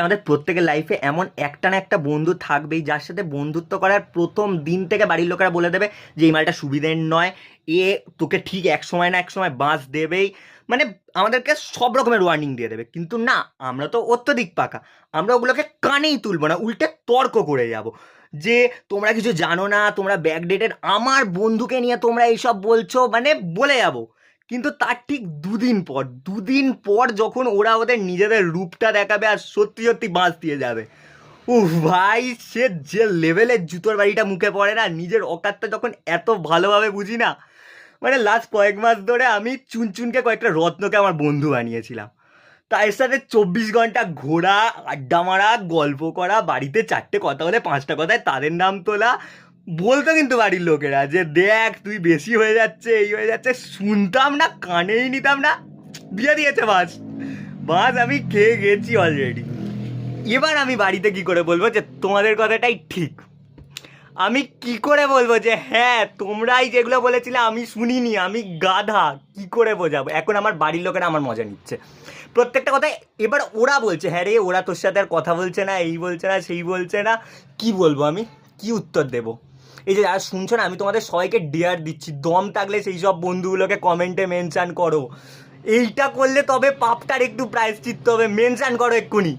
আমাদের প্রত্যেকের লাইফে এমন একটা না একটা বন্ধু থাকবেই যার সাথে বন্ধুত্ব করার প্রথম দিন থেকে বাড়ির লোকেরা বলে দেবে যে এই মালটা সুবিধের নয়, এ তোকে ঠিক এক সময় না এক সময় বাঁশ দেবেই। মানে আমাদেরকে সব রকমের ওয়ার্নিং দিয়ে দেবে, কিন্তু না, আমরা তো অত্যধিক পাকা। আমরা ওগুলোকে কানেই তুলবো না, উল্টে তর্ক করে যাব যে তোমরা কিছু জানো না, তোমরা ব্যাকডেটেড, আমার বন্ধুকে নিয়ে তোমরা এইসব বলছো, মানে বলে যাবো। কিন্তু তার ঠিক দুদিন পর যখন ওরা ওদের নিজেদের রূপটা দেখাবে আর সত্যি সত্যি বাঁশ দিয়ে যাবে, উফ ভাই, সে যে লেভেলের জুতোর বাড়িটা মুখে পড়ে না, নিজের অকাতটা যখন এত ভালোভাবে বুঝি না। মানে লাস্ট কয়েক মাস ধরে আমি চুনচুনকে কয়েকটা রত্নকে আমার বন্ধু বানিয়েছিলাম। তার সাথে 24 ঘন্টা ঘোরা, আড্ডা মারা, গল্প করা, বাড়িতে 4টে কথা হলে 5টা কথায় তাদের নাম তোলা। বলতো কিন্তু বাড়ির লোকেরা যে দেখ তুই বেশি হয়ে যাচ্ছে, এই হয়ে যাচ্ছে, শুনতাম না, কানেই নিতাম না। দিয়ে দিয়েছে বাস, বাস আমি খেয়ে গেছি অলরেডি। এবার আমি বাড়িতে কি করে বলবো যে তোমাদের কথাটাই ঠিক? আমি কি করে বলবো যে হ্যাঁ তোমরাই যেগুলো বলেছিলে আমি শুনিনি, আমি গাধা? কি করে বোঝাবো? এখন আমার বাড়ির লোকেরা আমার মজা নিচ্ছে প্রত্যেকটা কথায়। এবার ওরা বলছে হ্যাঁ রে, ওরা তোর সাথে আর কথা বলছে না, এই বলছে না, সেই বলছে না। কি বলবো আমি? কি উত্তর দেবো? এই যে যারা শুনছো না, আমি তোমাদের সবাইকে ডেয়ার দিচ্ছি, দম থাকলে সেই সব বন্ধুগুলোকে কমেন্টে মেনশান করো। এইটা করলে তবে পাপটার একটু প্রায়শ্চিত্ত হবে, মেনশান করো এক্ষুনি।